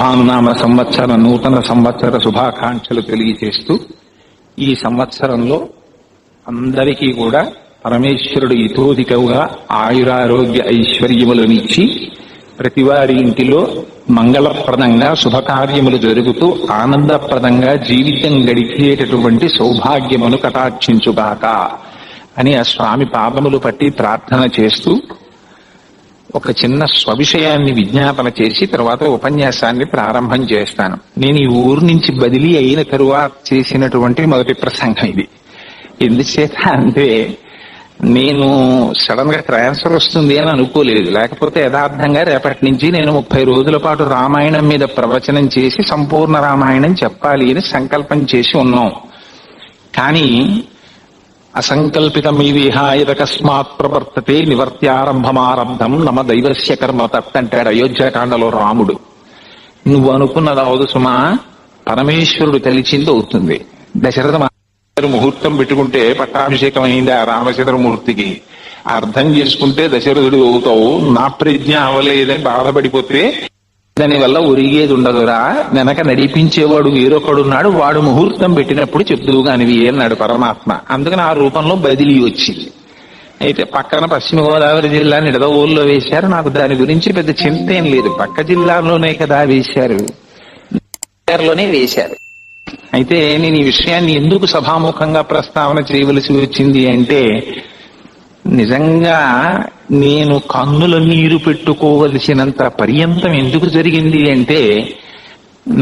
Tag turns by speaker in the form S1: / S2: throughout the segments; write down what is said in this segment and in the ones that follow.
S1: భానునామ సంవత్సర నూతన సంవత్సర శుభాకాంక్షలు తెలియజేస్తూ ఈ సంవత్సరంలో అందరికీ కూడా పరమేశ్వరుడు ఇతోధికవుగా ఆయురారోగ్య ఐశ్వర్యములనిచ్చి ప్రతివారి ఇంటిలో మంగళప్రదంగా శుభకార్యములు జరుగుతూ ఆనందప్రదంగా జీవితం గడిపేటటువంటి సౌభాగ్యమును కటాక్షించుగాక అని ఆ స్వామి పాదములు పట్టి ప్రార్థన చేస్తూ ఒక చిన్న స్వవిషయాన్ని విజ్ఞాపన చేసి తర్వాత ఉపన్యాసాన్ని ప్రారంభం చేస్తాను. నేను ఈ ఊరు నుంచి బదిలీ అయిన తరువాత చేసినటువంటి మొదటి ప్రసంగం ఇది. ఎందుచేత అంటే నేను సడన్ గా ట్రాన్స్ఫర్ వస్తుంది అని అనుకోలేదు. లేకపోతే యథార్థంగా రేపటి నుంచి నేను 30 రోజుల పాటు రామాయణం మీద ప్రవచనం చేసి సంపూర్ణ రామాయణం చెప్పాలి అని సంకల్పం చేసి ఉన్నాం. కానీ అసంకల్పితమీ విహాయకస్మాత్ ప్రవర్తతే నివర్త్యారంభమారబ్ధం నమ దైవస్య కర్మ తత్ అంటాడు అయోధ్యాకాండలో రాముడు. నువ్వు అనుకున్నది అవదు సుమా, పరమేశ్వరుడు తెలిసింది అవుతుంది. దశరథ ముహూర్తం పెట్టుకుంటే పట్టాభిషేకం అయింది ఆ రామచంద్రమూర్తికి. అర్థం చేసుకుంటే దశరథుడు అవుతావు. నా ప్రజ్ఞ అవలేదని బాధపడిపోతే దానివల్ల ఒరిగేది ఉండదురా, వెనక నడిపించేవాడు వేరొకడున్నాడు, వాడు ముహూర్తం పెట్టినప్పుడు చెప్తువు కానివి అన్నాడు పరమాత్మ. అందుకని ఆ రూపంలో బదిలీ వచ్చింది. అయితే పక్కన పశ్చిమ గోదావరి జిల్లా నిడదవోలులో వేశారు. నాకు దాని గురించి పెద్ద చింత ఏం లేదు, పక్క జిల్లాలోనే కదా వేశారు, లోనే వేశారు. అయితే నేను ఈ విషయాన్ని ఎందుకు సభాముఖంగా ప్రస్తావన చేయవలసి వచ్చింది అంటే, నిజంగా నేను కన్నుల నీరు పెట్టుకోవలసినంత పర్యంతం ఎందుకు జరిగింది అంటే,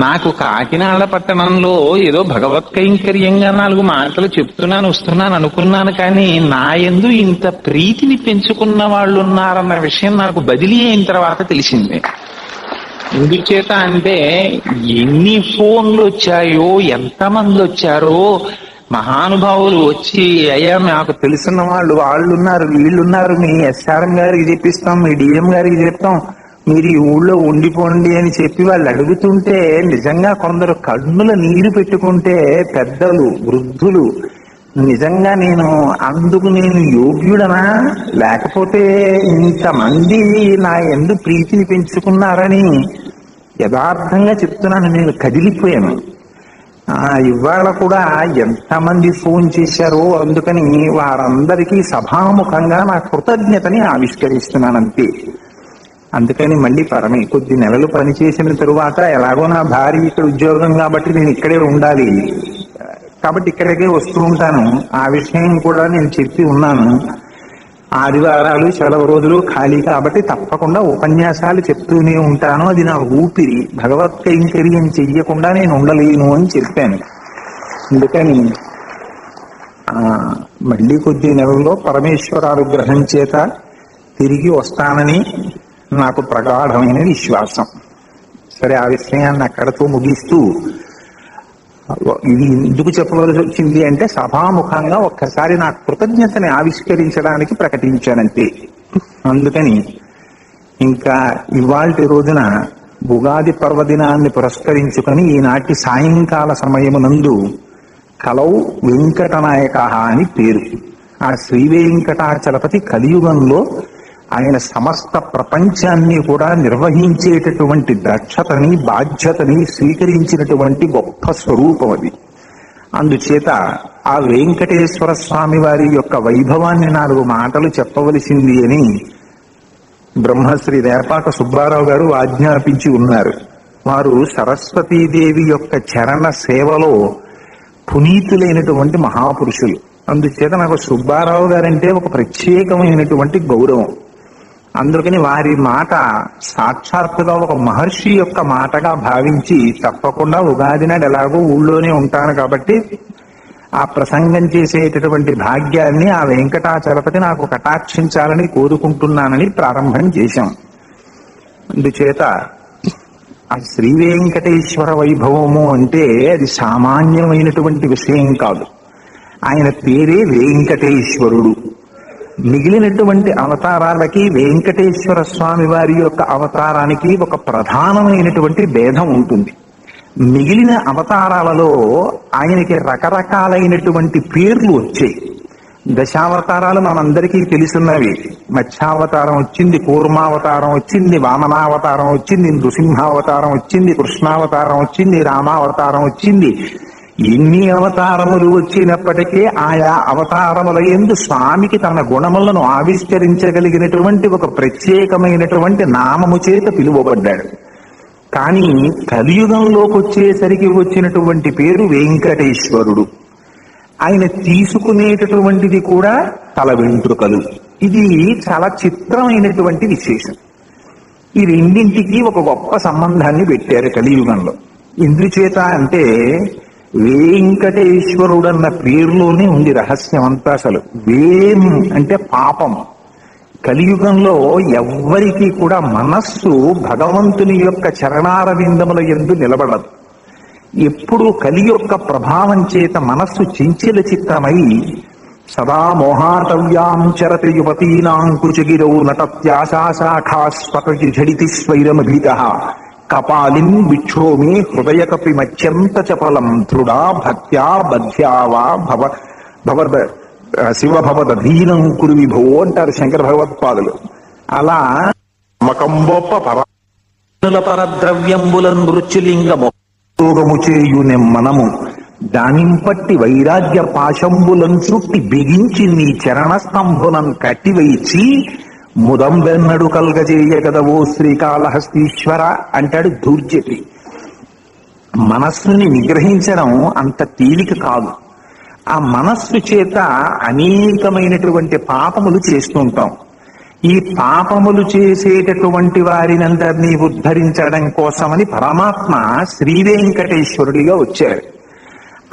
S1: నాకు కాకినాడ పట్టణంలో ఏదో భగవత్ కైంకర్యంగా 4 మాటలు చెప్తున్నాను వస్తున్నాను అనుకున్నాను. కానీ నా యందు ఇంత ప్రీతిని పెంచుకున్న వాళ్ళు ఉన్నారన్న విషయం నాకు బదిలీ అయిన తర్వాత తెలిసింది. ఎందుచేత అంటే ఎన్ని ఫోన్లు వచ్చాయో, ఎంతమంది వచ్చారో, మహానుభావులు వచ్చి అయ్యా మాకు తెలిసిన వాళ్ళు ఉన్నారు, వీళ్ళున్నారు, మీ ఎస్ఆర్ఎం గారికి చెప్పిస్తాం, మీ డిఎం గారికి చెప్తాం, మీరు ఈ ఊళ్ళో ఉండిపోండి అని చెప్పి వాళ్ళు అడుగుతుంటే నిజంగా కొందరు కన్నుల నీరు పెట్టుకుంటే, పెద్దలు వృద్ధులు, నిజంగా అందుకు నేను యోగ్యుడనా, లేకపోతే ఇంతమంది నా యందు ప్రీతిని పెంచుకున్నారని యథార్థంగా చెప్తున్నాను, నేను కదిలిపోయాను. ఇవాళ కూడా ఎంతమంది ఫోన్ చేశారో, అందుకని వారందరికీ సభాముఖంగా నా కృతజ్ఞతని ఆవిష్కరిస్తున్నానంతే. అందుకని మళ్ళీ కొద్ది నెలలు పనిచేసిన తరువాత ఎలాగో నా భార్య ఇక్కడ ఉద్యోగం కాబట్టి నేను ఇక్కడే ఉండాలి, కాబట్టి ఇక్కడికే వస్తూ ఉంటాను. ఆ విషయం కూడా నేను చెప్పి ఉన్నాను. ఆదివారాలు సెలవు రోజులు ఖాళీ కాబట్టి తప్పకుండా ఉపన్యాసాలు చెప్తూనే ఉంటాను, అది నా ఊపిరి, భగవత్ కైంకర్యం చెయ్యకుండా నేను ఉండలేను అని చెప్పాను. అందుకని మళ్ళీ కొద్ది నెలల్లో పరమేశ్వరానుగ్రహం చేత తిరిగి వస్తానని నాకు ప్రగాఢమైన విశ్వాసం. సరే, ఆ విషయాన్ని అక్కడతో ముగిస్తూ ఇది ఎందుకు చెప్పవలసి వచ్చింది అంటే, సభాముఖంగా ఒక్కసారి నా కృతజ్ఞతని ఆవిష్కరించడానికి ప్రకటించానంతే. అందుకని ఇంకా ఇవాల్టి రోజున ఉగాది పర్వదినాన్ని పురస్కరించుకొని ఈనాటి సాయంకాల సమయమునందు కలౌ వెంకటనాయక అని పేరు. ఆ శ్రీ వెంకటాచలపతి కలియుగంలో ఆయన సమస్త ప్రపంచాన్ని కూడా నిర్వహించేటటువంటి దక్షతని బాధ్యతని స్వీకరించినటువంటి గొప్ప స్వరూపం అది. అందుచేత ఆ వెంకటేశ్వర స్వామి వారి యొక్క వైభవాన్ని 4 మాటలు చెప్పవలసింది అని బ్రహ్మశ్రీ రేపాక సుబ్బారావు గారు ఆజ్ఞాపించి ఉన్నారు. వారు సరస్వతీదేవి యొక్క చరణ సేవలో పునీతులైనటువంటి మహాపురుషులు. అందుచేత నాకు సుబ్బారావు గారంటే ఒక ప్రత్యేకమైనటువంటి గౌరవం. అందుకని వారి మాట సాక్షాత్తుగా ఒక మహర్షి యొక్క మాటగా భావించి తప్పకుండా ఉగాది నాడు ఎలాగో ఊళ్ళోనే ఉంటాను కాబట్టి ఆ ప్రసంగం చేసేటటువంటి భాగ్యాన్ని ఆ వెంకటాచలపతి నాకు కటాక్షించాలని కోరుకుంటున్నానని ప్రారంభం చేశాం. అందుచేత ఆ శ్రీ వెంకటేశ్వర వైభవము అంటే అది సామాన్యమైనటువంటి విషయం కాదు. ఆయన పేరే వెంకటేశ్వరుడు. మిగిలినటువంటి అవతారాలకి వెంకటేశ్వర స్వామి వారి యొక్క అవతారానికి ఒక ప్రధానమైనటువంటి భేదం ఉంటుంది. మిగిలిన అవతారాలలో ఆయనకి రకరకాలైనటువంటి పేర్లు వచ్చాయి. దశావతారాలు మనందరికీ తెలుసున్నవి. మత్స్యావతారం వచ్చింది, కూర్మావతారం వచ్చింది, వామనావతారం వచ్చింది, నృసింహావతారం వచ్చింది, కృష్ణావతారం వచ్చింది, రామావతారం వచ్చింది. ఎన్ని అవతారములు వచ్చినప్పటికీ ఆయా అవతారముల యందు స్వామికి తన గుణములను ఆవిష్కరించగలిగినటువంటి ఒక ప్రత్యేకమైనటువంటి నామము చేత పిలువబడ్డాడు. కానీ కలియుగంలోకి వచ్చేసరికి వచ్చినటువంటి పేరు వెంకటేశ్వరుడు. ఆయన తీసుకునేటటువంటిది కూడా తల వెంట్రుకలు. ఇది చాలా చిత్రమైనటువంటి విశేషం. ఈ రెండింటికి ఒక గొప్ప సంబంధాన్ని పెట్టారు కలియుగంలో. ఎందుచేత అంటే వెంకటేశ్వరుడన్న పేరులోనే ఉంది రహస్యం అంతా. అసలు వేం అంటే పాపం. కలియుగంలో ఎవ్వరికీ కూడా మనస్సు భగవంతుని యొక్క చరణారవిందముల యందు నిలబడదు. ఎప్పుడు కలి యొక్క ప్రభావం చేత మనస్సు చించల చిత్తమై సదా మోహాటవ్యాం చరతి యువతీనాం కుచగిరౌ నటత్యాశాఖాస్పతి ఝడితి స్వైరమభిత కపాలిం విక్షోమే హృదయ కపి మత్యంత చపలం దృఢా భక్త్యా బధ్యా వా భవ శివభవదధీనం కురు విభో అంటారు శంకర భగవత్పాదులు. అలా మకంబొప్ప పరద్రవ్యంబులన్ మృత్యులింగము యోగము చేయునెమ్మనము దానింపట్టి వైరాగ్య పాశంబులను చుట్టి బిగించి నీ చరణ స్తంభునం కట్టివైచి ముదం వెన్నడు కల్గజేయగదవో శ్రీకాళహస్తీశ్వర అంటాడు ధూర్జటి. మనస్సుని నిగ్రహించడం అంత తేలిక కాదు. ఆ మనస్సు చేత అనేకమైనటువంటి పాపములు చేస్తుంటాం. ఈ పాపములు చేసేటటువంటి వారినందరినీ ఉద్ధరించడం కోసమని పరమాత్మ శ్రీ వెంకటేశ్వరుడిగా వచ్చారు.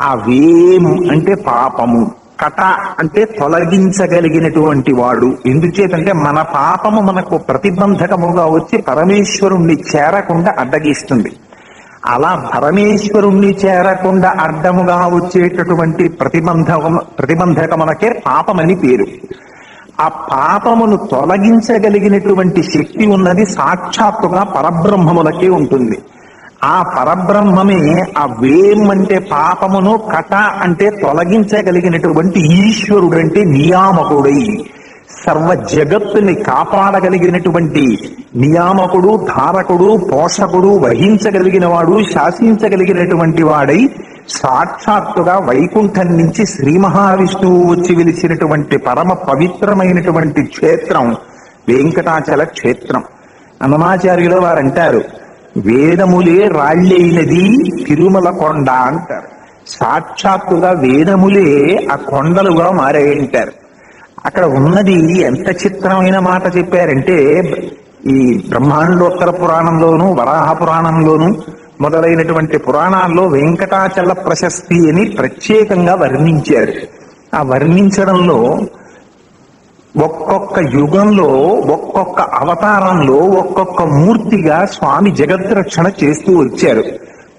S1: ఆ వేము అంటే పాపము, కట అంటే తొలగించగలిగినటువంటి వాడు. ఎందుచేతంటే మన పాపము మనకు ప్రతిబంధకముగా వచ్చి పరమేశ్వరుణ్ణి చేరకుండా అడ్డగిస్తుంది. అలా పరమేశ్వరుణ్ణి చేరకుండా అడ్డముగా వచ్చేటటువంటి ప్రతిబంధకమునకే పాపమని పేరు. ఆ పాపమును తొలగించగలిగినటువంటి శక్తి ఉన్నది సాక్షాత్తుగా పరబ్రహ్మములకే ఉంటుంది. ఆ పరబ్రహ్మమే ఆ వేం అంటే పాపమును, కట అంటే తొలగించగలిగినటువంటి ఈశ్వరుడంటే నియామకుడై సర్వ జగత్తుని కాపాడగలిగినటువంటి నియామకుడు, ధారకుడు, పోషకుడు, వహించగలిగిన వాడు, శాసించగలిగినటువంటి వాడై సాక్షాత్తుగా వైకుంఠం నుంచి శ్రీ మహావిష్ణువు వచ్చి వెలిసినటువంటి పరమ పవిత్రమైనటువంటి క్షేత్రం వెంకటాచల క్షేత్రం. అన్నమాచార్యుల వారు అంటారు, వేదములే రాళ్ళైనది తిరుమల కొండ అంటారు. సాక్షాత్తుగా వేదములే ఆ కొండలుగా మారాయంటారు. అక్కడ ఉన్నది ఎంత చిత్రమైన మాట చెప్పారంటే, ఈ బ్రహ్మాండోత్తర పురాణంలోను, వరాహ పురాణంలోను మొదలైనటువంటి పురాణాల్లో వెంకటాచల ప్రశస్తి అని ప్రత్యేకంగా వర్ణించారు. ఆ వర్ణించడంలో ఒక్కొక్క యుగంలో, ఒక్కొక్క అవతారంలో, ఒక్కొక్క మూర్తిగా స్వామి జగద్రక్షణ చేస్తూ వచ్చారు.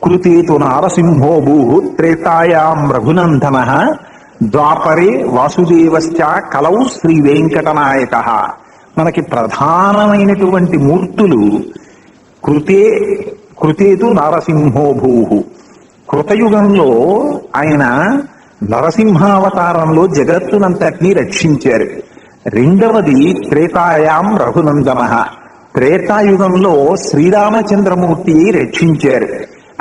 S1: కృతేతు నారసింహో భూః త్రేతాయాం రఘునందన ద్వాపరే వాసుదేవశ్చ కలౌ శ్రీ వెంకటనాయక. మనకి ప్రధానమైనటువంటి మూర్తులు కృతేతు నరసింహో భూః. కృతయుగంలో ఆయన నరసింహావతారంలో జగత్తునంతటినీ రక్షించారు. రెండవది త్రేతాయాం రఘునందన. త్రేతాయుగంలో శ్రీరామచంద్రమూర్తి రక్షించారు.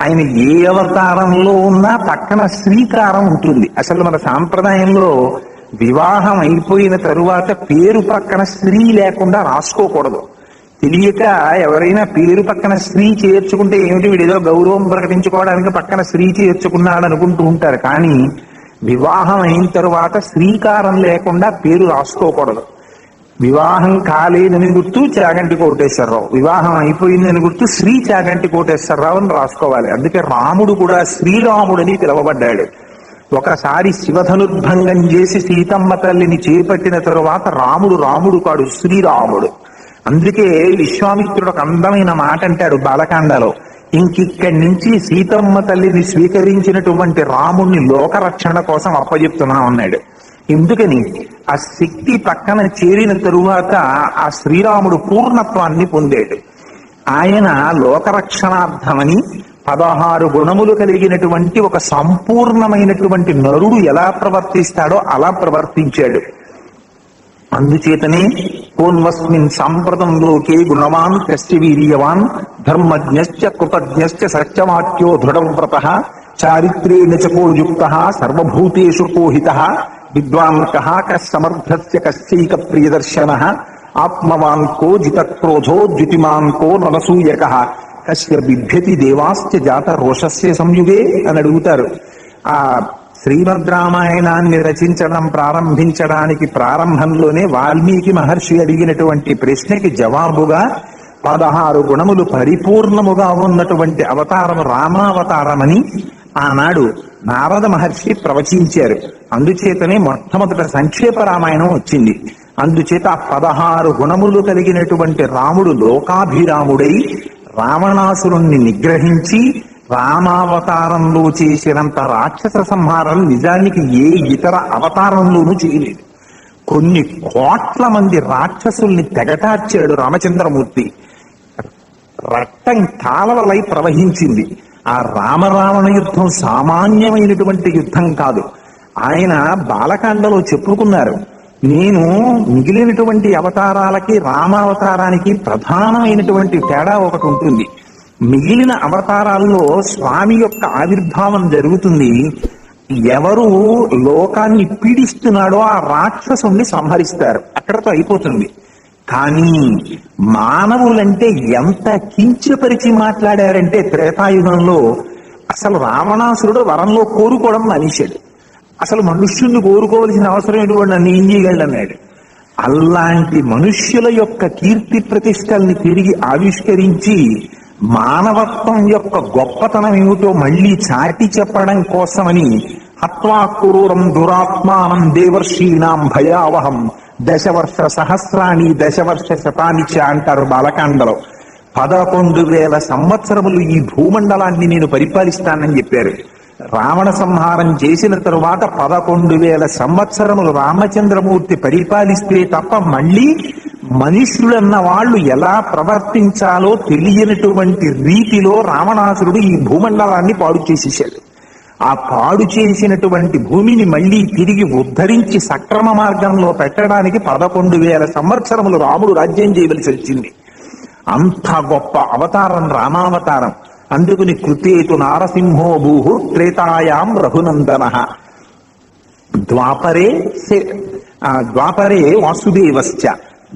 S1: ఆయన ఏ అవతారంలో ఉన్నా పక్కన శ్రీకారం ఉంటుంది. అసలు మన సాంప్రదాయంలో వివాహం అయిపోయిన తరువాత పేరు పక్కన స్త్రీ లేకుండా రాసుకోకూడదు. తెలియక ఎవరైనా పేరు పక్కన స్త్రీ చేర్చుకుంటే ఏమిటి, వీడేదో గౌరవం ప్రకటించుకోవడానికి పక్కన స్త్రీ చేర్చుకున్నాడు అనుకుంటూ ఉంటారు. కానీ వివాహం అయిన తరువాత శ్రీకారం లేకుండా పేరు రాసుకోకూడదు. వివాహం కాలేదని గుర్తు చాగంటి కోటేశ్వరరావు, వివాహం అయిపోయిందని గుర్తు శ్రీ చాగంటి కోటేశ్వరరావు అని రాసుకోవాలి. అందుకే రాముడు కూడా శ్రీరాముడని పిలువబడ్డాడు. ఒకసారి శివధనుర్భంగం చేసి సీతమ్మ తల్లిని చేపట్టిన తరువాత రాముడు కాడు, శ్రీరాముడు. అందుకే విశ్వామిత్రుడు ఒక అందమైన మాట అంటాడు బాలకాండలో, ఇంకిక్కడి నుంచి సీతమ్మ తల్లిని స్వీకరించినటువంటి రాముణ్ణి లోకరక్షణ కోసం అప్పచెప్తున్నా అన్నాడు. ఎందుకని, ఆ శక్తి పక్కన చేరిన తరువాత ఆ శ్రీరాముడు పూర్ణత్వాన్ని పొందాడు. ఆయన లోకరక్షణార్థమని
S2: 16 గుణములు కలిగినటువంటి ఒక సంపూర్ణమైనటువంటి నరుడు ఎలా ప్రవర్తిస్తాడో అలా ప్రవర్తించాడు. అందుచేతనే కోన్వస్మిన్ సాంప్రతం లోకే గుణవాన్ కశ్చ వీర్యవాన్ ధర్మజ్ఞశ్చ కృతజ్ఞశ్చ సత్యవాక్యో దృఢవ్రతః చారిత్రేణ చ కోయుక్తః సర్వభూతేషు కోహితః విద్వాన్ కః కస్సమర్థస్య కశ్చైక ప్రియదర్శనః ఆత్మవాన్ కో జితక్రోధో ద్యుతిమాన్ కో నలసూయకః కస్య బిభ్యతి దేవాశ్చ జాత రోషస్య సంయుగే అని అడుగుతారు. ఆ శ్రీమద్ రామాయణాన్ని ప్రారంభించడానికి ప్రారంభంలోనే వాల్మీకి మహర్షి అడిగినటువంటి ప్రశ్నకి జవాబుగా 16 గుణములు పరిపూర్ణముగా ఉన్నటువంటి అవతారం రామావతారమని ఆనాడు నారద మహర్షి ప్రవచించారు. అందుచేతనే మొట్టమొదట సంక్షేప రామాయణం వచ్చింది. అందుచేత 16 గుణములు కలిగినటువంటి రాముడు లోకాభిరాముడై రావణాసురుణ్ణి నిగ్రహించి రామావతారంలో చేసినంత రాక్షస సంహారం నిజానికి ఏ ఇతర అవతారంలోనూ చేయలేదు. కొన్ని కోట్ల మంది రాక్షసుల్ని తెగటార్చాడు రామచంద్రమూర్తి. రక్తం కాలవలై ప్రవహించింది. ఆ రామరావణ యుద్ధం సామాన్యమైనటువంటి యుద్ధం కాదు. ఆయన బాలకాండలో చెప్పుకున్నారు, నేను మిగిలినటువంటి అవతారాలకి రామావతారానికి ప్రధానమైనటువంటి తేడా ఒకటి ఉంటుంది. మిగిలిన అవతారాల్లో స్వామి యొక్క ఆవిర్భావం జరుగుతుంది. ఎవరు లోకాన్ని పీడిస్తున్నాడో ఆ రాక్షసుని సంహరిస్తారు, అక్కడతో అయిపోతుంది. కానీ మానవులంటే ఎంత కించపరిచి మాట్లాడారంటే త్రేతాయుగంలో అసలు రావణాసురుడు వరంలో కోరుకోవడం మానేశాడు. అసలు మనుష్యుణ్ణి కోరుకోవలసిన అవసరం ఎటువంటి నన్ను ఏం చేయగలడు అన్నాడు. అలాంటి మనుష్యుల యొక్క కీర్తి ప్రతిష్టల్ని తిరిగి ఆవిష్కరించి మానవత్వం యొక్క గొప్పతనం ఏమిటో మళ్లీ చాటి చెప్పడం కోసమని హత్వా క్రూరం దురాత్మానం దేవర్షీణాం భయావహం దశవర్ష సహస్రాణి దశవర్ష శతాని చ అంటారు బాలకాండలో. 11,000 సంవత్సరములు ఈ భూమండలాన్ని నేను పరిపాలిస్తానని చెప్పారు. రావణ సంహారం చేసిన తరువాత 11,000 సంవత్సరములు రామచంద్రమూర్తి పరిపాలిస్తే తప్ప మళ్ళీ మనుష్యులన్న వాళ్ళు ఎలా ప్రవర్తించాలో తెలియనటువంటి రీతిలో రావణాసురుడు ఈ భూమండలాన్ని పాడు చేసేశాడు. ఆ పాడు చేసినటువంటి భూమిని మళ్ళీ తిరిగి ఉద్ధరించి సక్రమ మార్గంలో పెట్టడానికి 11,000 సంవత్సరములు రాముడు రాజ్యం చేయవలసి వచ్చింది. అంత గొప్ప అవతారం రామావతారం. అందుకుని కృతేతు నారసింహో భూహు త్రేతాయాం రఘునందనః ద్వాపరే వాసుదేవశ్చ.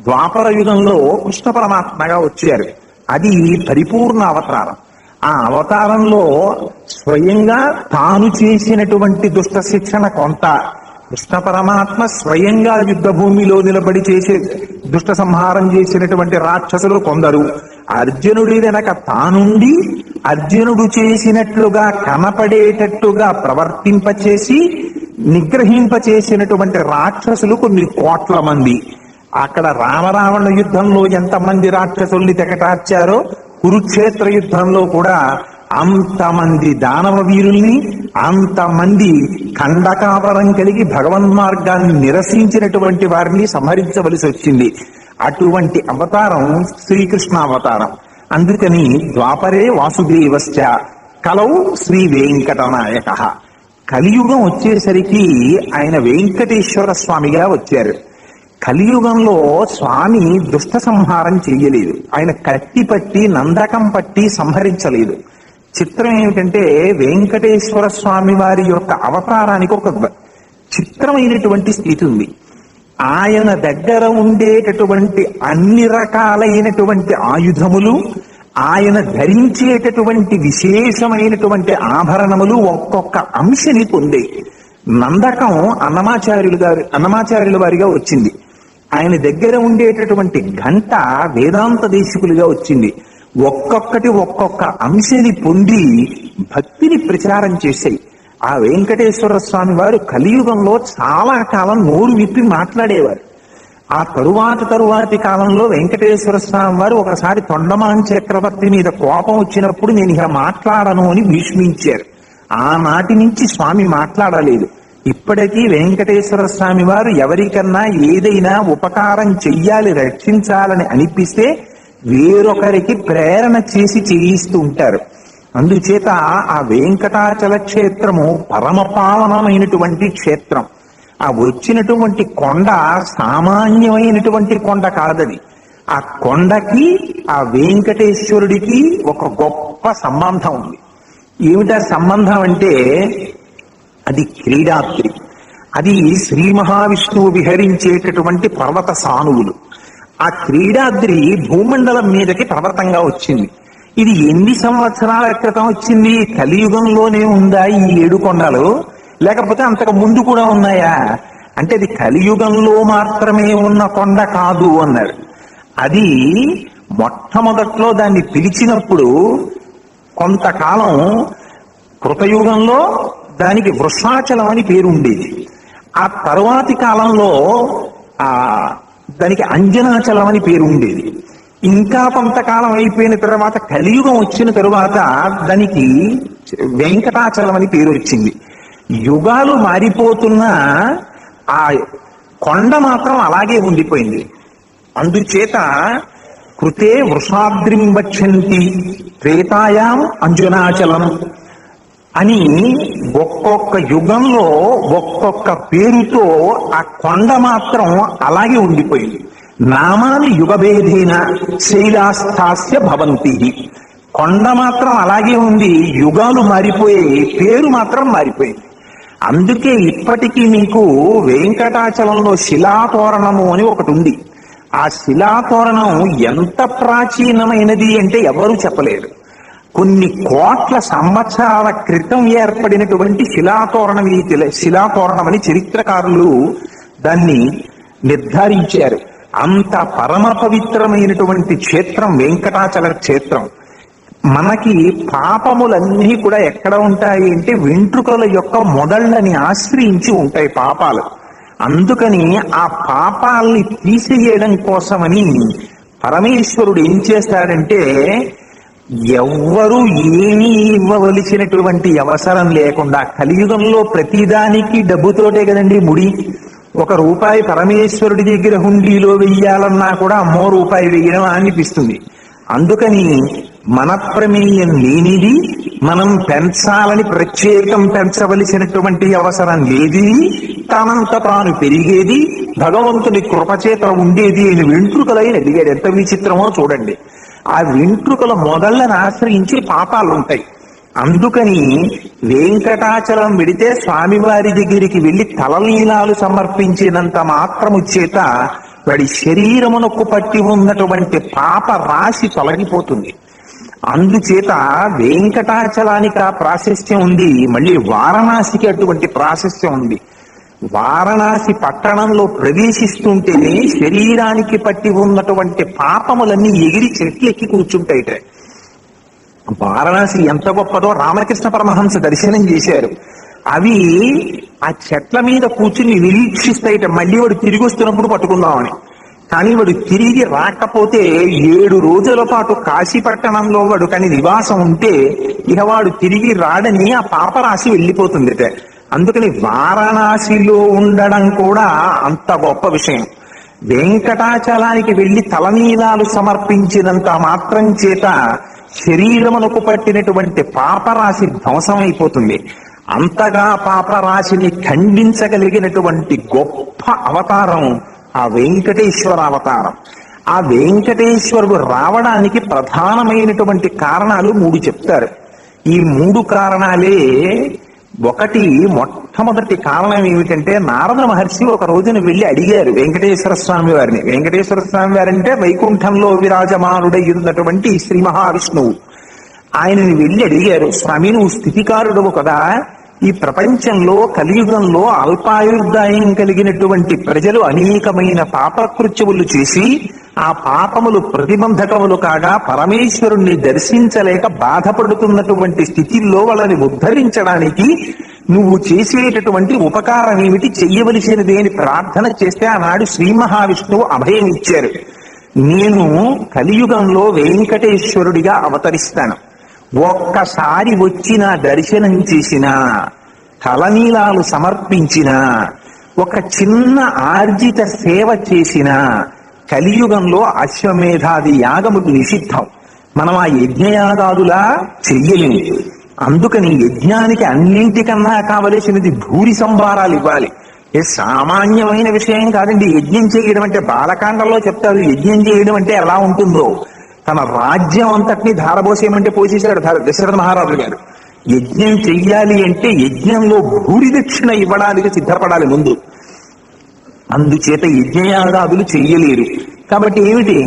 S2: ద్వాపర యుగంలో కృష్ణ పరమాత్మగా వచ్చారు. అది పరిపూర్ణ అవతారం. ఆ అవతారంలో స్వయంగా తాను చేసినటువంటి దుష్ట శిక్షణ కొంత, కృష్ణ పరమాత్మ స్వయంగా యుద్ధ భూమిలో నిలబడి చేసే దుష్ట సంహారం చేసినటువంటి రాక్షసులు కొందరు, అర్జునుడి వెనక తానుండి అర్జునుడు చేసినట్లుగా కనపడేటట్టుగా ప్రవర్తింపచేసి నిగ్రహింపచేసినటువంటి రాక్షసులు కొన్ని కోట్ల మంది. అక్కడ రామరావణ యుద్ధంలో ఎంతమంది రాక్షసుల్ని తెగటార్చారో కురుక్షేత్ర యుద్ధంలో కూడా అంతమంది దానవ వీరుల్ని, అంతమంది ఖండకావరం కలిగి భగవన్మార్గాన్ని నిరసించినటువంటి వారిని సంహరించవలసి వచ్చింది. అటువంటి అవతారం శ్రీకృష్ణ అవతారం. అందుకని ద్వాపరే వాసుదేవశ్చ కలౌ శ్రీ వెంకటనాయక. కలియుగం వచ్చేసరికి ఆయన వెంకటేశ్వర స్వామిగా వచ్చారు. కలియుగంలో స్వామి దుష్ట సంహారం చెయ్యలేదు. ఆయన కత్తి పట్టి నందకం పట్టి సంహరించలేదు. చిత్రం ఏమిటంటే వెంకటేశ్వర స్వామి వారి యొక్క అవతారానికి ఒక చిత్రమైనటువంటి స్థితి ఉంది. ఆయన దగ్గర ఉండేటటువంటి అన్ని రకాలైనటువంటి ఆయుధములు, ఆయన ధరించేటటువంటి విశేషమైనటువంటి ఆభరణములు ఒక్కొక్క అంశని పొందే. నందకం అన్నమాచార్యుల వారిగా వచ్చింది. ఆయన దగ్గర ఉండేటటువంటి గంట వేదాంత దేశికులుగా వచ్చింది. ఒక్కొక్కటి ఒక్కొక్క అంశని పొంది భక్తిని ప్రచారం చేశాయి. ఆ వెంకటేశ్వర స్వామి వారు కలియుగంలో చాలా కాలం నోరు విప్పి మాట్లాడేవారు. ఆ తరువాతి కాలంలో వెంకటేశ్వర స్వామి వారు ఒకసారి తొండమాన్ చక్రవర్తి మీద కోపం వచ్చినప్పుడు నేను ఇక మాట్లాడను అని భీష్మించారు. ఆనాటి నుంచి స్వామి మాట్లాడలేదు. ఇప్పటికీ వెంకటేశ్వర స్వామి వారు ఎవరికన్నా ఏదైనా ఉపకారం చెయ్యాలి, రక్షించాలని అనిపిస్తే వేరొకరికి ప్రేరణ చేసి చేయిస్తూ ఉంటారు. అందుచేత ఆ వెంకటాచల క్షేత్రము పరమపావనమైనటువంటి క్షేత్రం. ఆ వచ్చినటువంటి కొండ సామాన్యమైనటువంటి కొండ కాదది. ఆ కొండకి ఆ వెంకటేశ్వరుడికి ఒక గొప్ప సంబంధం ఉంది. ఏమిటా సంబంధం అంటే అది క్రీడాద్రి. అది శ్రీ మహావిష్ణువు విహరించేటటువంటి పర్వత సానువులు. ఆ క్రీడాద్రి భూమండలం మీదకి పర్వతంగా వచ్చింది. ఇది ఎన్ని సంవత్సరాల క్రితం వచ్చింది? కలియుగంలోనే ఉందా ఈ 7 కొండలు, లేకపోతే అంతకు ముందు కూడా ఉన్నాయా అంటే అది కలియుగంలో మాత్రమే ఉన్న కొండ కాదు అన్నారు. అది మొట్టమొదట్లో దాన్ని పిలిచినప్పుడు కొంతకాలం కృతయుగంలో దానికి వృషాచలం అని పేరు ఉండేది. ఆ తరువాతి కాలంలో దానికి అంజనాచలం అని పేరు ఉండేది. ఇంకా కొంతకాలం అయిపోయిన తర్వాత కలియుగం వచ్చిన తరువాత దానికి వెంకటాచలం అని పేరు వచ్చింది. యుగాలు మారిపోతున్నా ఆ కొండ మాత్రం అలాగే ఉండిపోయింది. అందుచేత కృతే వృషాద్రిం వక్షంతి త్రేతాయాం అంజనాచలం అని ఒక్కొక్క యుగంలో ఒక్కొక్క పేరుతో ఆ కొండ మాత్రం అలాగే ఉండిపోయింది. నామాని యుగభేదేన శైలాస్థాస్య భవంతి. కొండ మాత్రం అలాగే ఉంది, యుగాలు మారిపోయాయి, పేరు మాత్రం మారిపోయింది. అందుకే ఇప్పటికీ మీకు వెంకటాచలంలో శిలాతోరణము అని ఒకటి ఉంది. ఆ శిలాతోరణం ఎంత ప్రాచీనమైనది అంటే ఎవరూ చెప్పలేరు. కొన్ని కోట్ల సంవత్సరాల క్రితం ఏర్పడినటువంటి శిలాతోరణమని చరిత్రకారులు దాన్ని నిర్ధారించారు. అంత పరమ పవిత్రమైనటువంటి క్షేత్రం వెంకటాచల క్షేత్రం. మనకి పాపములన్నీ కూడా ఎక్కడ ఉంటాయి అంటే వెంట్రుకల యొక్క మొదళ్ళని ఆశ్రయించి ఉంటాయి పాపాలు. అందుకని ఆ పాపాలని తీసివేయడం కోసమని పరమేశ్వరుడు ఏం చేస్తాడంటే ఎవ్వరూ ఏమీ ఇవ్వవలసినటువంటి అవసరం లేకుండా, కలియుగంలో ప్రతిదానికి డబ్బుతోటే కదండి ముడి. ₹1 పరమేశ్వరుడి దగ్గర హుండీలో వెయ్యాలన్నా కూడా అమ్మో రూపాయి వెయ్యడం అనిపిస్తుంది. అందుకని మన ప్రమేయం లేనిది, మనం పెంచాలని ప్రత్యేకం పెంచవలసినటువంటి అవసరం లేది, తనంత తాను పెరిగేది, భగవంతుని కృపచేత ఉండేది అని వెంట్రుకలైన ఎదిగాడు. ఎంత విచిత్రమో చూడండి. ఆ వెంట్రుకల మొదళ్ళను ఆశ్రయించి పాపాలు ఉంటాయి. అందుకని వెంకటాచలం వెడితే స్వామివారి దగ్గరికి వెళ్లి తలనీలాలు సమర్పించినంత మాత్రము చేత వాడి శరీరమునకు పట్టి ఉన్నటువంటి పాప రాశి తొలగిపోతుంది. అందుచేత వెంకటాచలానికి ఆ ప్రాశస్త్యం ఉంది. మళ్ళీ వారణాసికి అటువంటి ప్రాశస్త్యం ఉంది. వారణాసి పట్టణంలో ప్రవేశిస్తుంటేనే శరీరానికి పట్టి ఉన్నటువంటి పాపములన్నీ ఎగిరి చెట్లెక్కి కూర్చుంటాయిట. వారణాసి ఎంత గొప్పదో రామకృష్ణ పరమహంస దర్శనం చేశారు. అవి ఆ చెట్ల మీద కూర్చుని నిరీక్షిస్తాయిట, మళ్ళీ వాడు తిరిగి వస్తున్నప్పుడు పట్టుకుందామని. కానీ వాడు తిరిగి రాకపోతే 7 రోజుల పాటు కాశీ పట్టణంలో వాడు కానీ నివాసం ఉంటే ఇక వాడు తిరిగి రాడని ఆ పాపరాశి వెళ్ళిపోతుందిట. అందుకని వారణాసిలో ఉండడం కూడా అంత గొప్ప విషయం. వెంకటాచలానికి వెళ్లి తలనీలాలు సమర్పించినంత మాత్రం చేత శరీరమునకు పట్టినటువంటి పాపరాశి ధ్వంసమైపోతుంది. అంతగా పాపరాశిని ఖండించగలిగినటువంటి గొప్ప అవతారం ఆ వెంకటేశ్వర అవతారం. ఆ వెంకటేశ్వరుడు రావడానికి ప్రధానమైనటువంటి కారణాలు 3 చెప్తారు. ఈ 3 కారణాలే. మొట్టమొదటి కారణం ఏమిటంటే నారద మహర్షి ఒక రోజున వెళ్లి అడిగారు వెంకటేశ్వర స్వామి వారిని. వెంకటేశ్వర స్వామి వారంటే వైకుంఠంలో విరాజమానుడై ఉన్నటువంటి శ్రీ మహావిష్ణువు. ఆయనని వెళ్లి అడిగారు, స్వామి నువ్వు స్థితికారుడవు కదా, ఈ ప్రపంచంలో కలియుగంలో అల్పాయుర్దాయం కలిగినటువంటి ప్రజలు అనేకమైన పాపకృత్యములు చేసి ఆ పాపములు ప్రతిబంధకములు కాగా పరమేశ్వరుణ్ణి దర్శించలేక బాధపడుతున్నటువంటి స్థితిలో వాళ్ళని ఉద్ధరించడానికి నువ్వు చేసేటటువంటి ఉపకారం ఏమిటి, చెయ్యవలసినది అని ప్రార్థన చేస్తే ఆనాడు శ్రీ మహావిష్ణువు అభయం ఇచ్చారు. నేను కలియుగంలో వెంకటేశ్వరుడిగా అవతరిస్తాను. ఒక్కసారి వచ్చి నా దర్శనం చేసినా, తలనీలాలు సమర్పించినా, ఒక చిన్న ఆర్జిత సేవ చేసినా కలియుగంలో అశ్వమేధాది యాగములు నిషిద్ధం. మనం ఆ యజ్ఞయాగాదులా చెయ్యలేము. అందుకని యజ్ఞానికి అన్నింటికన్నా కావలసినది భూరి సంభారాలు ఇవ్వాలి. సామాన్యమైన విషయం కాదండి యజ్ఞం చేయడం అంటే. బాలకాండంలో చెప్తారు యజ్ఞం చేయడం అంటే ఎలా ఉంటుందో. తన రాజ్యం అంతటినీ ధారపోసేయమంటే పోసేశాడు దశరథ మహారాజు గారు. యజ్ఞం చెయ్యాలి అంటే యజ్ఞంలో భూరి దక్షిణ ఇవ్వడానికి సిద్ధపడాలి ముందు. అందుచేత యజ్ఞయాగాదులు చెయ్యలేరు. కాబట్టి ఏమిటి,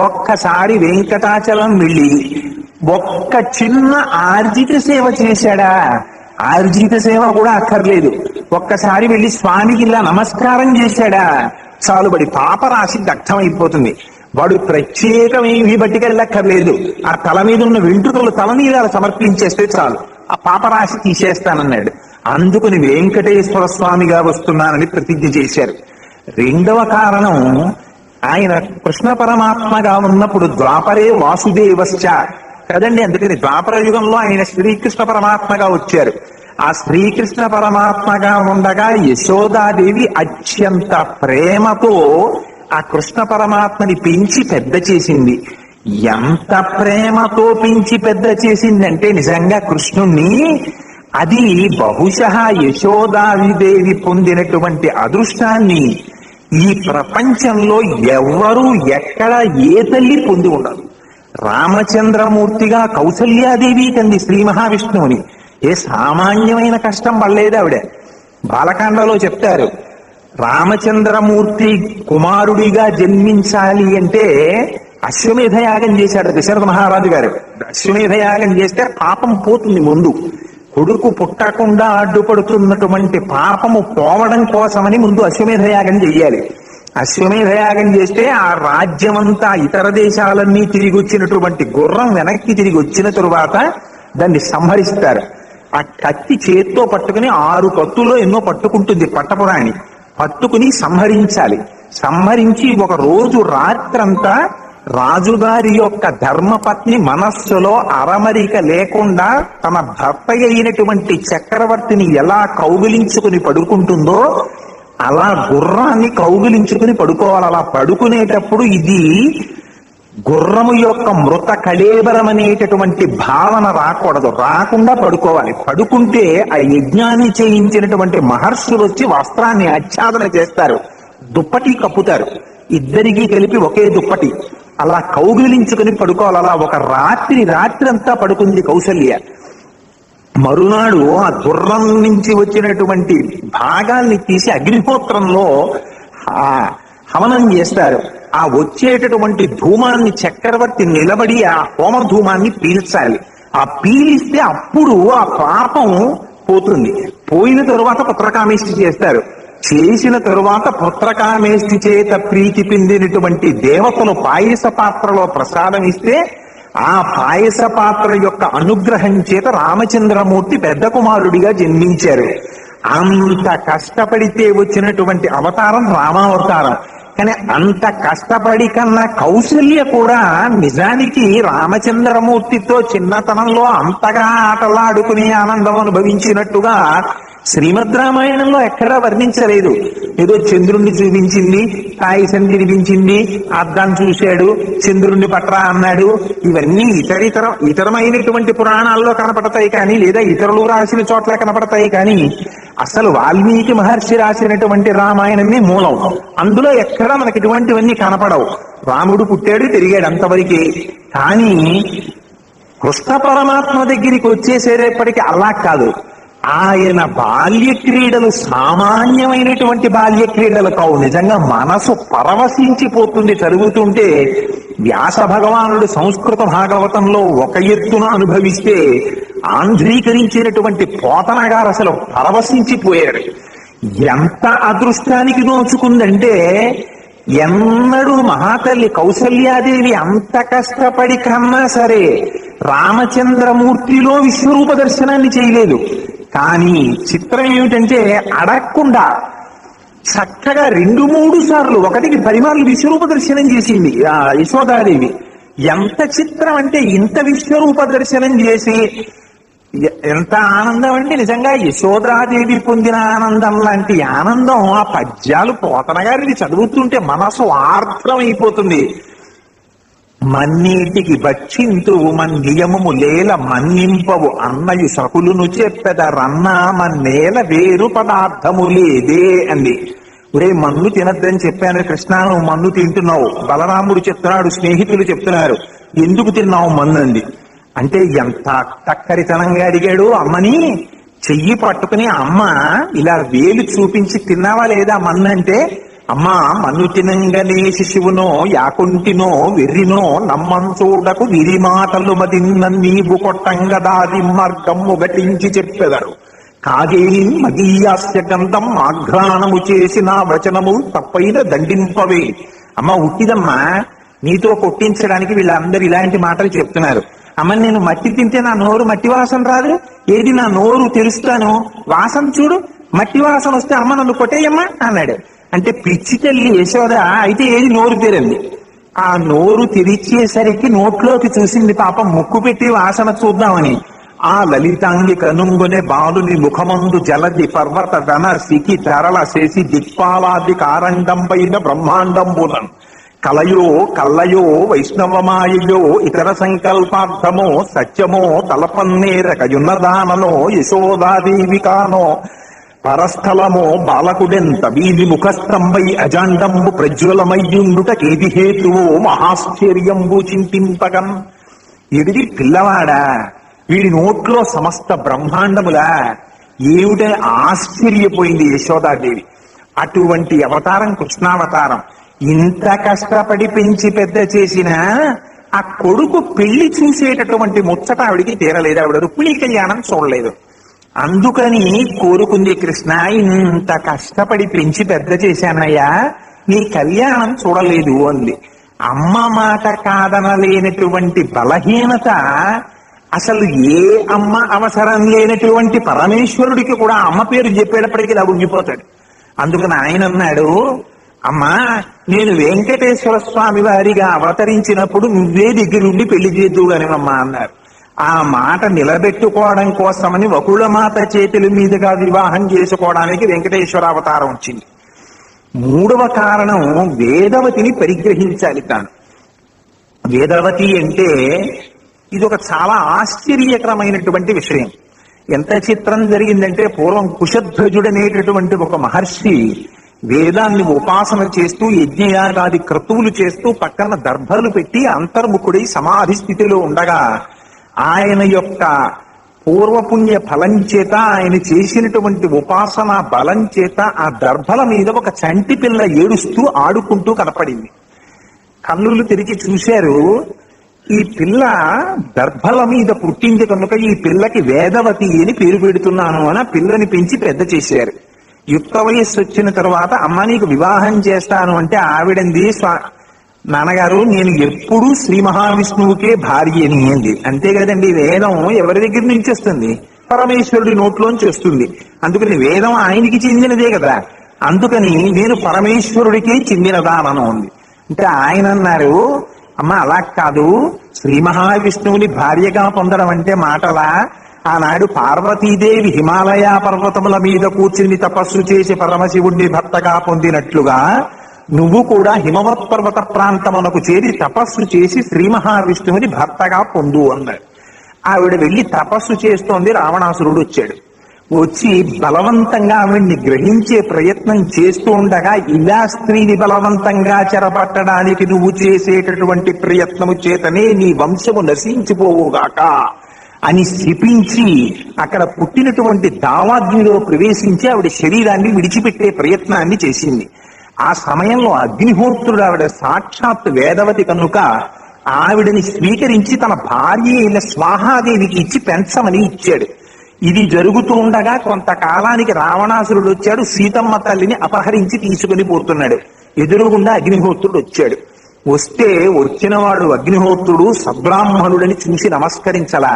S2: ఒక్కసారి వెంకటాచలం వెళ్ళి ఒక్క చిన్న ఆర్జిత సేవ చేశాడా, ఆర్జిత సేవ కూడా అక్కర్లేదు, ఒక్కసారి వెళ్ళి స్వామికి ఇలా నమస్కారం చేశాడా చాలు, వాడి పాపరాశి దగ్ధమైపోతుంది. వాడు ప్రత్యేకమేమీ బట్టికెళ్ళక్కర్లేదు, ఆ తల మీద ఉన్న వెంట్రుకలు తలనీలాలు సమర్పించేస్తే చాలు, ఆ పాపరాశి తీసేస్తానన్నాడు. అందుకుని వెంకటేశ్వర స్వామిగా వస్తున్నానని ప్రతిజ్ఞ చేశారు. రెండవ కారణం, ఆయన కృష్ణ పరమాత్మగా ఉన్నప్పుడు ద్వాపరే వాసుదేవశ్చ కదండి. అందుకని ద్వాపర యుగంలో ఆయన శ్రీకృష్ణ పరమాత్మగా వచ్చారు. ఆ శ్రీకృష్ణ పరమాత్మగా ఉండగా యశోదాదేవి అత్యంత ప్రేమతో ఆ కృష్ణ పరమాత్మని పెంచి పెద్ద చేసింది. ఎంత ప్రేమతో పెంచి పెద్ద చేసిందంటే నిజంగా కృష్ణుణ్ణి, అది బహుశః యశోదాదేవి పొందినటువంటి అదృష్టాన్ని ఈ ప్రపంచంలో ఎవ్వరూ ఎక్కడ ఏ తల్లి పొంది ఉండదు. రామచంద్రమూర్తిగా కౌసల్యాదేవి కంది శ్రీ మహావిష్ణువుని. ఏ సామాన్యమైన కష్టం పడలేదు ఆవిడ. బాలకాండలో చెప్తారు, రామచంద్రమూర్తి కుమారుడిగా జన్మించాలి అంటే అశ్వమేధ యాగం చేశాడు దశరథ మహారాజు గారు. అశ్వమేధ యాగం చేస్తే పాపం పోతుంది. ముందు కొడుకు పుట్టకుండా అడ్డుపడుతున్నటువంటి పాపము పోవడం కోసమని ముందు అశ్వమేధ యాగం చెయ్యాలి. అశ్వమేధ యాగం చేస్తే ఆ రాజ్యమంతా ఇతర దేశాలన్నీ తిరిగి వచ్చినటువంటి గుర్రం వెనక్కి తిరిగి వచ్చిన తరువాత దాన్ని సంహరిస్తారు. ఆ కత్తి చేత్తో పట్టుకుని 6 కత్తుల్లో ఎన్నో పట్టుకుంటుంది పట్టపురాణి, పట్టుకుని సంహరించాలి. సంహరించి ఒక రోజు రాత్రంతా రాజుగారి యొక్క ధర్మపత్ని మనస్సులో అరమరిక లేకుండా తన భర్త అయినటువంటి చక్రవర్తిని ఎలా కౌగిలించుకుని పడుకుంటుందో అలా గుర్రాన్ని కౌగిలించుకుని పడుకోవాలి. అలా పడుకునేటప్పుడు ఇది గుర్రము యొక్క మృత కళేబరం అనేటటువంటి భావన రాకూడదు, రాకుండా పడుకోవాలి. పడుకుంటే ఆ యజ్ఞాన్ని చేయించినటువంటి మహర్షులు వచ్చి వస్త్రాన్ని ఆచ్ఛాదన చేస్తారు, దుప్పటి కప్పుతారు, ఇద్దరికీ కలిపి ఒకే దుప్పటి. అలా కౌగిలించుకుని పడుకోవాలి. అలా ఒక రాత్రి అంతా పడుకుంది కౌసల్య. మరునాడు ఆ గుర్రం నుంచి వచ్చినటువంటి భాగాల్ని తీసి అగ్నిహోత్రంలో హవనం చేస్తారు. ఆ వచ్చేటటువంటి ధూమాన్ని చక్రవర్తి నిలబడి ఆ హోమ ధూమాన్ని పీల్చాలి. ఆ పీలిస్తే అప్పుడు ఆ పాపం పోతుంది. పోయిన తరువాత పుత్రకామేష్టి చేస్తారు. చేసిన తరువాత పుత్రకామేష్టి చేత ప్రీతి పొందినటువంటి దేవతలు పాయస పాత్రలో ప్రసాదం ఇస్తే ఆ పాయస పాత్ర యొక్క అనుగ్రహం చేత రామచంద్రమూర్తి పెద్ద కుమారుడిగా జన్మించారు. అంత కష్టపడితే వచ్చినటువంటి అవతారం రామావతారం. కానీ అంత కష్టపడి కన్నా కౌసల్య కూడా నిజానికి రామచంద్రమూర్తితో చిన్నతనంలో అంతగా ఆటలాడుకునే ఆనందం అనుభవించినట్టుగా శ్రీమద్ రామాయణంలో ఎక్కడా వర్ణించలేదు. ఏదో చంద్రుణ్ణి చూపించింది, పాయసం తినిపించింది, అద్దాన్ని చూశాడు, చంద్రుణ్ణి పట్రా అన్నాడు. ఇవన్నీ ఇతరమైనటువంటి పురాణాల్లో కనపడతాయి కానీ, లేదా ఇతరులు రాసిన చోట్ల కనపడతాయి కానీ, అసలు వాల్మీకి మహర్షి రాసినటువంటి రామాయణమే మూలం. అందులో ఎక్కడా మనకి ఇటువంటివన్నీ కనపడవు. రాముడు పుట్టాడు, తిరిగాడు, అంతవరకే. కానీ కృష్ణ పరమాత్మ దగ్గరికి వచ్చేసేపటికి అలా కాదు. ఆయన బాల్య క్రీడలు సామాన్యమైనటువంటి బాల్య క్రీడలు కావు. నిజంగా మనసు పరవశించిపోతుంది చదువుతుంటే. వ్యాస భగవానుడు సంస్కృత భాగవతంలో ఒక ఎత్తున అనుభవిస్తే ఆంధ్రీకరించినటువంటి పోతన గారు అసలు పరవశించిపోయారు. ఎంత అదృష్టానికి నోచుకుందంటే, ఎన్నడూ మహాతల్లి కౌసల్యాదేవి అంత కష్టపడి కన్నా సరే రామచంద్రమూర్తిలో విశ్వరూప దర్శనాన్ని చేయలేదు. కానీ చిత్రం ఏమిటంటే, అడగకుండా చక్కగా 2-3 సార్లు, 1-10 మార్లు విశ్వరూప దర్శనం చేసింది ఆ యశోదాదేవి. ఎంత చిత్రం అంటే, ఇంత విశ్వరూప దర్శనం చేసి ఎంత ఆనందం అంటే, నిజంగా యశోదాదేవి పొందిన ఆనందం లాంటి ఆనందం ఆ పద్యాలు పోతన గారిని చదువుతుంటే మనసు ఆర్ద్రమైపోతుంది. మన్నీటికి భక్షింతువు మన్నియమము లేల మన్నింపవు అన్నయు సకులును చెప్పెదరన్నా మన్నేల వేరు పదార్థము లేదే అంది. ఒరే మన్ను తినద్దని చెప్పాను కృష్ణ, నువ్వు మన్ను తింటున్నావు. బలరాముడు చెప్తున్నాడు, స్నేహితులు చెప్తున్నారు, ఎందుకు తిన్నావు మన్ను అంది. అంటే ఎంత టక్కరితనంగా అడిగాడు అమ్మని. చెయ్యి పట్టుకుని అమ్మ ఇలా వేలు చూపించి తిన్నావా లేదా మన్ను అంటే, అమ్మా మన్ను తినంగనే శిశువునో యాకుంటినో వెర్రినో నమ్మం చూడకు విరి మాటలు మదిన్న నీవు కొట్టంగదాది మార్గము గటించి చెప్పెదరు కాగేని మదీయాస్య గంధం ఆఘ్రాణము చేసిన వచనము తప్పైన దండింపవే. అమ్మ ఉట్టిదమ్మా, నీతో కొట్టించడానికి వీళ్ళందరూ ఇలాంటి మాటలు చెప్తున్నారు. అమ్మ నేను మట్టి తింటే నా నోరు మట్టి వాసన రాదు, ఏది నా నోరు తెరుస్తాను, వాసన చూడు, మట్టి వాసన వస్తే అమ్మ నన్ను కొట్టేయమ్మా అన్నాడు. అంటే పిచ్చి తల్లి యశోద అయితే ఏది నోరు తెరంది. ఆ నోరు తెరిచేసరికి నోట్లోకి చూసింది పాపం, ముక్కు పెట్టి వాసన చూద్దామని. ఆ లలితాంగి కనుంగునే బాలుని ముఖమందు జలది పర్వత ధన సికి తెరల చేసి దిక్పాలాది కారండం పైన బ్రహ్మాండంబులను కలయో కల్లయో వైష్ణవమాయయో ఇతర సంకల్పార్థమో సత్యమో తలపన్నేరకయున్నదాననో యశోదాదేవి కానో పరస్థలమో బాలకుడెంత వీధి ముఖస్తంభై అజాండంబు ప్రజ్వలమయ్యుండుటకేది హేతువో మహాశ్చర్యంబు చింతింపగన్. ఎడిది పిల్లవాడా, వీడి నోట్లో సమస్త బ్రహ్మాండములా, ఏమిటే ఆశ్చర్యపోయింది యశోదాదేవి. అటువంటి అవతారం కృష్ణావతారం. ఇంత కష్టపడి పెంచి పెద్ద చేసిన ఆ కొడుకు పెళ్లి చూసేటటువంటి ముచ్చట ఆవిడికి తీరలేదు. ఆవిడ రుక్మిణీ కళ్యాణం చూడలేదు. అందుకని కోరుకుంది, కృష్ణ ఇంత కష్టపడి పెంచి పెద్ద చేశానయ్యా, నీ కళ్యాణం చూడలేదు అంది. అమ్మ మాట కాదనలేనటువంటి బలహీనత అసలు ఏ అమ్మ అవసరం లేనటువంటి పరమేశ్వరుడికి కూడా అమ్మ పేరు చెప్పేటప్పటికీ ఇలా ఉండిపోతాడు. అందుకని ఆయన అన్నాడు, అమ్మా నేను వెంకటేశ్వర స్వామి వారిగా అవతరించినప్పుడు నువ్వే దగ్గరుండి పెళ్లి చేద్దువు కానివమ్మా అన్నారు. ఆ మాట నిలబెట్టుకోవడం కోసమని వకుళమాత చేతుల మీదుగా వివాహం చేసుకోవడానికి వెంకటేశ్వర అవతారం వచ్చింది. మూడవ కారణం వేదవతిని పరిగ్రహించాలి తాను. వేదవతి అంటే ఇది ఒక చాలా ఆశ్చర్యకరమైనటువంటి విషయం. ఎంత చిత్రం జరిగిందంటే, పూర్వం కుశధ్వజుడనేటటువంటి ఒక మహర్షి వేదాన్ని ఉపాసన చేస్తూ యజ్ఞయాగాది క్రతువులు చేస్తూ పక్కన దర్భలు పెట్టి అంతర్ముఖుడై సమాధి స్థితిలో ఉండగా ఆయన యొక్క పూర్వపుణ్య ఫలం చేత, ఆయన చేసినటువంటి ఉపాసన బలం చేత ఆ దర్భల మీద ఒక చంటి పిల్ల ఏడుస్తూ ఆడుకుంటూ కనపడింది. కన్నులు తెరిచి చూశారు, ఈ పిల్ల దర్భల మీద పుట్టింది కనుక ఈ పిల్లకి వేదవతి అని పేరు పెడుతున్నాను అని ఆ పిల్లని పెంచి పెద్ద చేశారు. యుక్త వయస్సు వచ్చిన తర్వాత అమ్మ నీకు వివాహం చేస్తాను అంటే ఆవిడంది, నాన్నగారు నేను ఎప్పుడూ శ్రీ మహావిష్ణువుకే భార్యని అంది. అంతే కదండి, వేదం ఎవరి దగ్గర నుంచి వస్తుంది? పరమేశ్వరుడి నోట్లోంచి వస్తుంది. అందుకని వేదం ఆయనకి చెందినదే కదా, అందుకని నేను పరమేశ్వరుడికే చెందినదానను ఉంది. అంటే ఆయన అన్నారు, అమ్మ అలా కాదు, శ్రీ మహావిష్ణువుని భార్యగా పొందడం అంటే మాటలా? ఆనాడు పార్వతీదేవి హిమాలయ పర్వతముల మీద కూర్చుని తపస్సు చేసి పరమశివుణ్ణి భర్తగా పొందినట్లుగా నువ్వు కూడా హిమవత్ పర్వత ప్రాంతమునకు చేరి తపస్సు చేసి శ్రీ మహావిష్ణువుని భర్తగా పొందు అన్నాడు. ఆవిడ వెళ్లి తపస్సు చేస్తోంది. రావణాసురుడు వచ్చాడు. వచ్చి బలవంతంగా ఆవిడ్ని గ్రహించే ప్రయత్నం చేస్తూ ఉండగా, ఇలా స్త్రీని బలవంతంగా చెరపట్టడానికి నువ్వు చేసేటటువంటి ప్రయత్నము చేతనే నీ వంశము నశించిపోవుగాక అని శపించి అక్కడ పుట్టినటువంటి దావాగ్నిలో ప్రవేశించి ఆవిడ శరీరాన్ని విడిచిపెట్టే ప్రయత్నాన్ని చేసింది. ఆ సమయంలో అగ్నిహోత్రుడు ఆవిడ సాక్షాత్ వేదవతి కనుక ఆవిడని స్వీకరించి తన భార్య అయిన స్వాహాదేవికి ఇచ్చి పెంచమని ఇచ్చాడు. ఇది జరుగుతూ ఉండగా కొంతకాలానికి రావణాసురుడు వచ్చాడు. సీతమ్మ తల్లిని అపహరించి తీసుకుని పోతున్నాడు. ఎదురుగుండా అగ్నిహోత్రుడు వచ్చాడు. వస్తే వచ్చినవాడు అగ్నిహోత్రుడు సద్బ్రాహ్మణుడని చూసి నమస్కరించలా.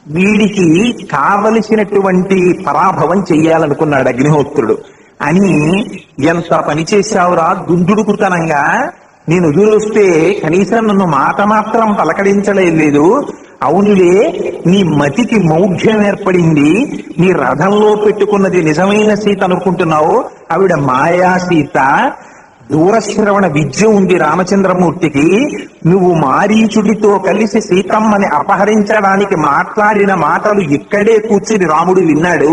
S2: వీడికి కావలసినటువంటి పరాభవం చెయ్యాలనుకున్నాడు అగ్నిహోత్రుడు. అని ఎంత పని చేశావురా దుందుడుకుతనంగా, నేను ఎదురొస్తే కనీసం నన్ను మాట మాత్రం పలకరించలేదు. అవునులే, నీ మతికి మౌఢ్యం ఏర్పడింది. నీ రథంలో పెట్టుకున్నది నిజమైన సీత అనుకుంటున్నావు, ఆవిడ మాయా సీత. దూరశ్రవణ విద్య ఉంది రామచంద్రమూర్తికి. నువ్వు మారీచుడితో కలిసి సీతమ్మని అపహరించడానికి మాట్లాడిన మాటలు ఇక్కడే కూర్చుని రాముడు విన్నాడు.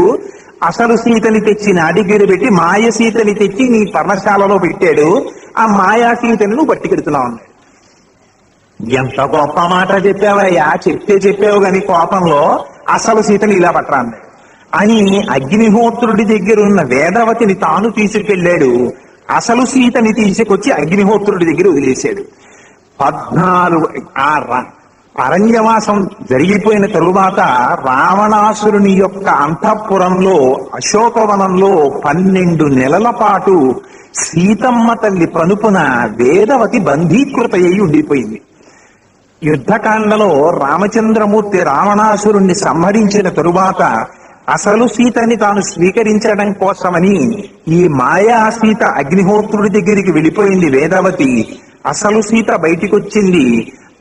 S2: అసలు సీతని తెచ్చి నాడిగిరి పెట్టి మాయ సీతని తెచ్చి నీ పర్ణశాలలో పెట్టాడు. ఆ మాయా సీతని నువ్వు పట్టుకెడుతున్నావు అన్నాడు. ఎంత గొప్ప మాట చెప్పావయ్యా, చెప్పావు గాని కోపంలో అసలు సీతని ఇలా పట్టరా అన్నాడు. అని అగ్నిహోత్రుడి దగ్గర ఉన్న వేదవతిని తాను తీసుకెళ్లాడు. అసలు సీతని తీసుకొచ్చి అగ్నిహోత్రుడి దగ్గర వదిలేశాడు. 14 అరణ్యవాసం జరిగిపోయిన తరువాత రావణాసురుని యొక్క అంతఃపురంలో అశోకవనంలో 12 నెలల పాటు సీతమ్మ తల్లి పనుపున వేదవతి బంధీకృత అయి ఉండిపోయింది. యుద్ధకాండలో రామచంద్రమూర్తి రావణాసురుణ్ణి సంహరించిన తరువాత అసలు సీతని తాను స్వీకరించడం కోసమని ఈ మాయా సీత అగ్నిహోత్రుడి దగ్గరికి వెళ్ళిపోయింది వేదవతి. అసలు సీత బయటికి వచ్చింది.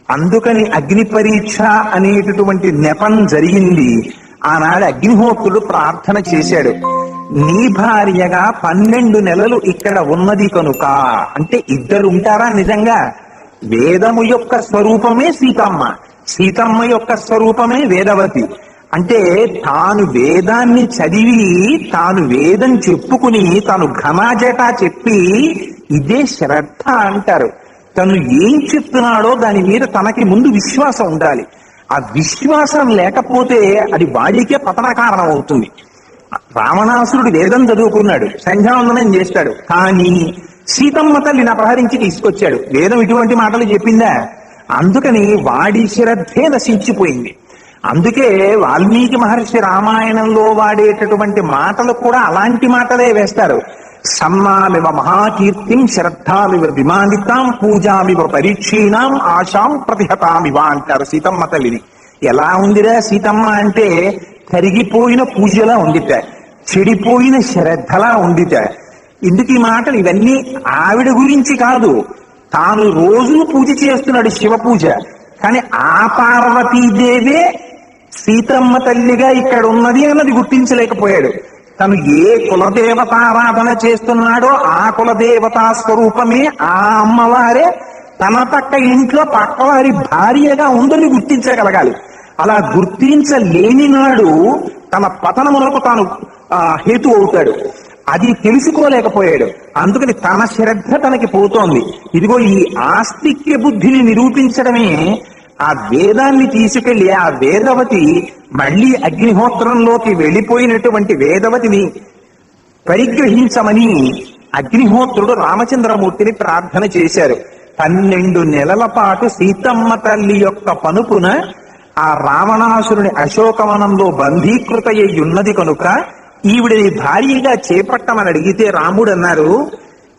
S2: అందుకని అగ్ని పరీక్ష అనేటటువంటి నెపం జరిగింది. ఆనాడు అగ్నిహోత్రుడు ప్రార్థన చేశాడు, నీ భార్యగా 12 నెలలు ఇక్కడ ఉన్నది కనుక. అంటే ఇద్దరు ఉంటారా నిజంగా? వేదము యొక్క స్వరూపమే సీతమ్మ, సీతమ్మ యొక్క స్వరూపమే వేదవతి. అంటే తాను వేదాన్ని చదివి తాను వేదం చెప్పుకుని తాను ఘనాజటా చెప్పి ఇదే శ్రద్ధ అంటారు. తను ఏం చెప్తున్నాడో దాని మీద తనకి ముందు విశ్వాసం ఉండాలి. ఆ విశ్వాసం లేకపోతే అది వాడికే పతన కారణం అవుతుంది. రావణాసురుడు వేదం చదువుకున్నాడు, సంధ్యావందనం చేస్తాడు, కానీ సీతమ్మ తల్లిని అపహరించి తీసుకొచ్చాడు. వేదం ఇటువంటి మాటలు చెప్పిందా? అందుకని వాడి శ్రద్ధే నశించిపోయింది. అందుకే వాల్మీకి మహర్షి రామాయణంలో వాడేటటువంటి మాటలు కూడా అలాంటి మాటలే వేస్తారు. సమ్మామివ మహాకీర్తిం శ్రద్ధామివ విమానితాం పూజామివ పరీక్షీణాం ఆశాం ప్రతిహతామివ అంటారు సీతమ్మ తల్లిని. ఎలా ఉందిరా సీతమ్మ అంటే కరిగిపోయిన పూజలా ఉందిట, చెడిపోయిన శ్రద్ధలా ఉందిట. ఎందుకు ఈ మాటలు? ఇవన్నీ ఆవిడ గురించి కాదు, తాను రోజు పూజ చేస్తున్నాడు శివ పూజ. కానీ ఆ పార్వతీదేవే సీతమ్మ తల్లిగా ఇక్కడ ఉన్నది అన్నది గుర్తించలేకపోయాడు. తను ఏ కులదేవతారాధన చేస్తున్నాడో ఆ కులదేవతా స్వరూపమే ఆ అమ్మవారే తన పక్క ఇంట్లో పక్కవారి భార్యగా ఉందని గుర్తించగలగాలి. అలా గుర్తించలేని నాడు తన పతనములకు తాను హేతు అవుతాడు. అది తెలుసుకోలేకపోయాడు. అందుకని తన శ్రద్ధ తనకి పోతోంది. ఇదిగో ఈ ఆస్తిక్య బుద్ధిని నిరూపించడమే ఆ వేదాన్ని తీసుకెళ్లి ఆ వేదవతి మళ్ళీ అగ్నిహోత్రంలోకి వెళ్ళిపోయినటువంటి వేదవతిని పరిగ్రహించమని అగ్నిహోత్రుడు రామచంద్రమూర్తిని ప్రార్థన చేశారు. 12 నెలల పాటు సీతమ్మ తల్లి యొక్క పనుపున ఆ రావణాసురుని అశోకవనంలో బంధీకృత అయి ఉన్నది కనుక ఈవిడని భార్యగా చేపట్టమని అడిగితే రాముడు అన్నారు,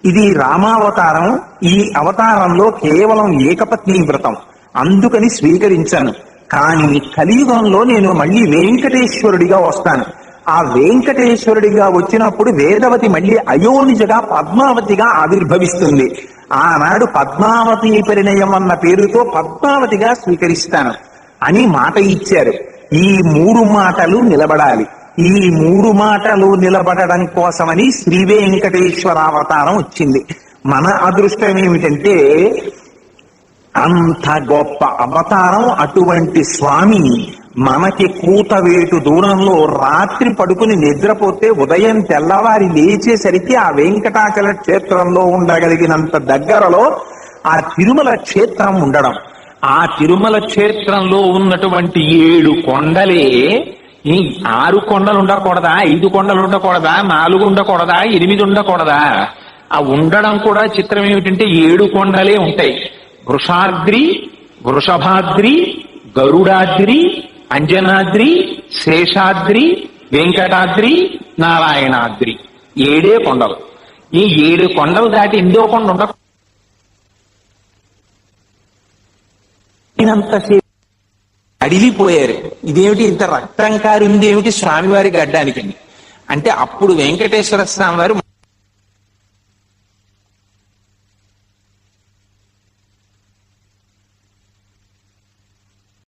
S2: ఇది రామావతారం, ఈ అవతారంలో కేవలం ఏకపత్ని వ్రతం, అందుకని స్వీకరించాను. కానీ కలియుగంలో నేను మళ్ళీ వెంకటేశ్వరుడిగా వస్తాను. ఆ వెంకటేశ్వరుడిగా వచ్చినప్పుడు వేదవతి మళ్ళీ అయోనిజగా పద్మావతిగా ఆవిర్భవిస్తుంది. ఆనాడు పద్మావతి పరిణయం అన్న పేరుతో పద్మావతిగా స్వీకరిస్తాను అని మాట ఇచ్చారు. ఈ 3 మాటలు నిలబడాలి. ఈ 3 మాటలు నిలబడడం కోసమని శ్రీ వెంకటేశ్వర అవతారం వచ్చింది. మన అదృష్టం ఏమిటంటే అంత గొప్ప అవతారం. అటువంటి స్వామి మనకి కూతవేటు దూరంలో రాత్రి పడుకుని నిద్రపోతే ఉదయం తెల్లవారి లేచేసరికి ఆ వెంకటాచల క్షేత్రంలో ఉండగలిగినంత దగ్గరలో ఆ తిరుమల క్షేత్రం ఉండడం.
S1: ఆ తిరుమల క్షేత్రంలో ఉన్నటువంటి 7 కొండలే ఈ 6 కొండలు ఉండకూడదా, 5 కొండలు ఉండకూడదా, 4 ఉండకూడదా, 8 ఉండకూడదా? ఆ ఉండడం కూడా చిత్రం ఏమిటంటే 7 కొండలే ఉంటాయి. వృషాద్రి, వృషభాద్రి, గరుడాద్రి, అంజనాద్రి, శేషాద్రి, వెంకటాద్రి, నారాయణాద్రి, 7 కొండలు. ఈ 7 కొండలు దాటి 8వ కొండ ఉండకూడదు. అడిగిపోయారు, ఇదేమిటి ఇంత రక్తం కారిందేమిటి స్వామివారి గడ్డానికి అంటే అప్పుడు వెంకటేశ్వర స్వామి వారు